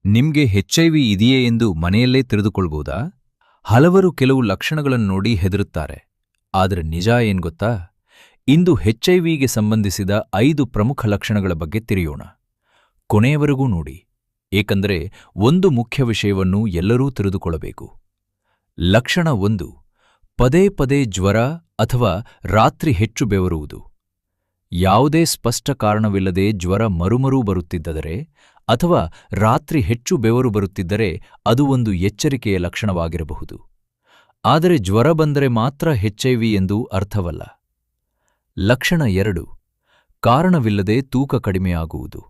ನಿಮ್ಗೆ ಹೆಚ್ಐವಿ ಇದೆಯೇ ಎಂದು ಮನೆಯಲ್ಲೇ ತಿಳಿದುಕೊಳ್ಬಹುದಾ? ಹಲವರು ಕೆಲವು ಲಕ್ಷಣಗಳನ್ನು ನೋಡಿ ಹೆದರುತ್ತಾರೆ. ಆದರೆ ನಿಜ ಏನ್ ಗೊತ್ತಾ? ಇಂದು ಹೆಚ್ಐವಿಗೆ ಸಂಬಂಧಿಸಿದ 5 ಪ್ರಮುಖ ಲಕ್ಷಣಗಳ ಬಗ್ಗೆ ತಿಳಿಯೋಣ. ಕೊನೆಯವರೆಗೂ ನೋಡಿ, ಏಕೆಂದರೆ ಒಂದು ಮುಖ್ಯ ವಿಷಯವನ್ನು ಎಲ್ಲರೂ ತಿಳಿದುಕೊಳ್ಳಬೇಕು. ಲಕ್ಷಣ 1: ಪದೇ ಪದೇ ಜ್ವರ ಅಥವಾ ರಾತ್ರಿ ಹೆಚ್ಚು ಬೆವರುವುದು. ಯಾವುದೇ ಸ್ಪಷ್ಟ ಕಾರಣವಿಲ್ಲದೆ ಜ್ವರ ಮರುಮರೂ ಬರುತ್ತಿದ್ದರೆ ಅಥವಾ ರಾತ್ರಿ ಹೆಚ್ಚು ಬೆವರು ಬರುತ್ತಿದ್ದರೆ ಅದು ಒಂದು ಎಚ್ಚರಿಕೆಯ ಲಕ್ಷಣವಾಗಿರಬಹುದು. ಆದರೆ ಜ್ವರ ಬಂದರೆ ಮಾತ್ರ ಹೆಚ್ಐವಿ ಎಂದು ಅರ್ಥವಲ್ಲ. ಲಕ್ಷಣ 2: ಕಾರಣವಿಲ್ಲದೆ ತೂಕ ಕಡಿಮೆಯಾಗುವುದು.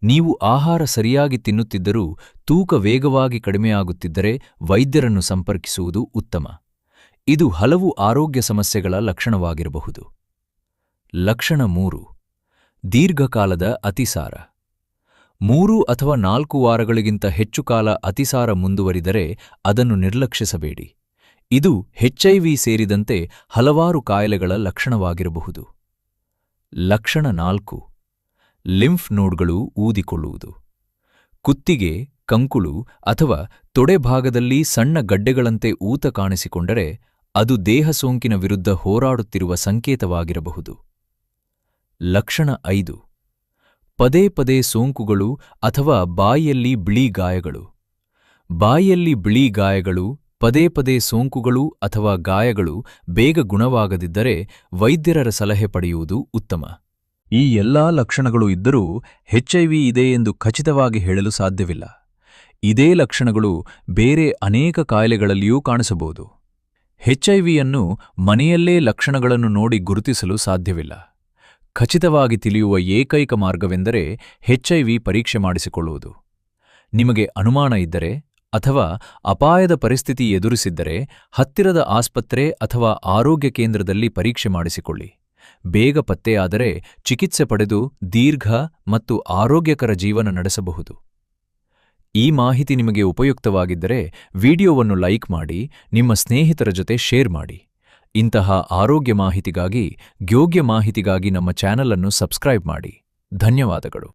ನೀವು ಆಹಾರ ಸರಿಯಾಗಿ ತಿನ್ನುತ್ತಿದ್ದರೂ ತೂಕ ವೇಗವಾಗಿ ಕಡಿಮೆಯಾಗುತ್ತಿದ್ದರೆ ವೈದ್ಯರನ್ನು ಸಂಪರ್ಕಿಸುವುದು ಉತ್ತಮ. ಇದು ಹಲವು ಆರೋಗ್ಯ ಸಮಸ್ಯೆಗಳ ಲಕ್ಷಣವಾಗಿರಬಹುದು. ಲಕ್ಷಣ 3: ದೀರ್ಘಕಾಲದ ಅತಿಸಾರ. 3 ಅಥವಾ 4 ವಾರಗಳಿಗಿಂತ ಹೆಚ್ಚು ಕಾಲ ಅತಿಸಾರ ಮುಂದುವರಿದರೆ ಅದನ್ನು ನಿರ್ಲಕ್ಷಿಸಬೇಡಿ. ಇದು ಹೆಚ್ಐವಿ ಸೇರಿದಂತೆ ಹಲವಾರು ಕಾಯಿಲೆಗಳ ಲಕ್ಷಣವಾಗಿರಬಹುದು. ಲಕ್ಷಣ 4: ಲಿಂಫ್ ನೋಡ್ಗಳು ಊದಿಕೊಳ್ಳುವುದು. ಕುತ್ತಿಗೆ, ಕಂಕುಳು ಅಥವಾ ತೊಡೆ ಭಾಗದಲ್ಲಿ ಸಣ್ಣ ಗಡ್ಡೆಗಳಂತೆ ಊತ ಕಾಣಿಸಿಕೊಂಡರೆ ಅದು ದೇಹ ಸೋಂಕಿನ ವಿರುದ್ಧ ಹೋರಾಡುತ್ತಿರುವ ಸಂಕೇತವಾಗಿರಬಹುದು. ಲಕ್ಷಣ 5: ಪದೇ ಪದೇ ಸೋಂಕುಗಳು ಅಥವಾ ಬಾಯಿಯಲ್ಲಿ ಬಿಳಿ ಗಾಯಗಳು. ಬಾಯಿಯಲ್ಲಿ ಬಿಳಿ ಗಾಯಗಳು, ಪದೇ ಪದೇ ಸೋಂಕುಗಳು ಅಥವಾ ಗಾಯಗಳು ಬೇಗ ಗುಣವಾಗದಿದ್ದರೆ ವೈದ್ಯರ ಸಲಹೆ ಪಡೆಯುವುದು ಉತ್ತಮ. ಈ ಎಲ್ಲಾ ಲಕ್ಷಣಗಳು ಇದ್ದರೂ ಹೆಚ್ಐವಿ ಇದೆ ಎಂದು ಖಚಿತವಾಗಿ ಹೇಳಲು ಸಾಧ್ಯವಿಲ್ಲ. ಇದೇ ಲಕ್ಷಣಗಳು ಬೇರೆ ಅನೇಕ ಕಾಯಿಲೆಗಳಲ್ಲಿಯೂ ಕಾಣಿಸಬಹುದು. ಹೆಚ್ಐವಿಯನ್ನು ಮನೆಯಲ್ಲೇ ಲಕ್ಷಣಗಳನ್ನು ನೋಡಿ ಗುರುತಿಸಲು ಸಾಧ್ಯವಿಲ್ಲ. ಖಚಿತವಾಗಿ ತಿಳಿಯುವ ಏಕೈಕ ಮಾರ್ಗವೆಂದರೆ ಹೆಚ್ಐವಿ ಪರೀಕ್ಷೆ ಮಾಡಿಸಿಕೊಳ್ಳುವುದು. ನಿಮಗೆ ಅನುಮಾನ ಇದ್ದರೆ ಅಥವಾ ಅಪಾಯದ ಪರಿಸ್ಥಿತಿ ಎದುರಿಸಿದ್ದರೆ ಹತ್ತಿರದ ಆಸ್ಪತ್ರೆ ಅಥವಾ ಆರೋಗ್ಯ ಕೇಂದ್ರದಲ್ಲಿ ಪರೀಕ್ಷೆ ಮಾಡಿಸಿಕೊಳ್ಳಿ. ಬೇಗ ಪತ್ತೆಯಾದರೆ ಚಿಕಿತ್ಸೆ ಪಡೆದು ದೀರ್ಘ ಮತ್ತು ಆರೋಗ್ಯಕರ ಜೀವನ ನಡೆಸಬಹುದು. ಈ ಮಾಹಿತಿ ನಿಮಗೆ ಉಪಯುಕ್ತವಾಗಿದ್ದರೆ ವಿಡಿಯೋವನ್ನು ಲೈಕ್ ಮಾಡಿ, ನಿಮ್ಮ ಸ್ನೇಹಿತರ ಜೊತೆ ಶೇರ್ ಮಾಡಿ. ಇಂತಹ ಆರೋಗ್ಯ ಮಾಹಿತಿಗಾಗಿ, ಯೋಗ್ಯ ಮಾಹಿತಿಗಾಗಿ ನಮ್ಮ ಚಾನೆಲ್ ಅನ್ನು ಸಬ್ಸ್ಕ್ರೈಬ್ ಮಾಡಿ. ಧನ್ಯವಾದಗಳು.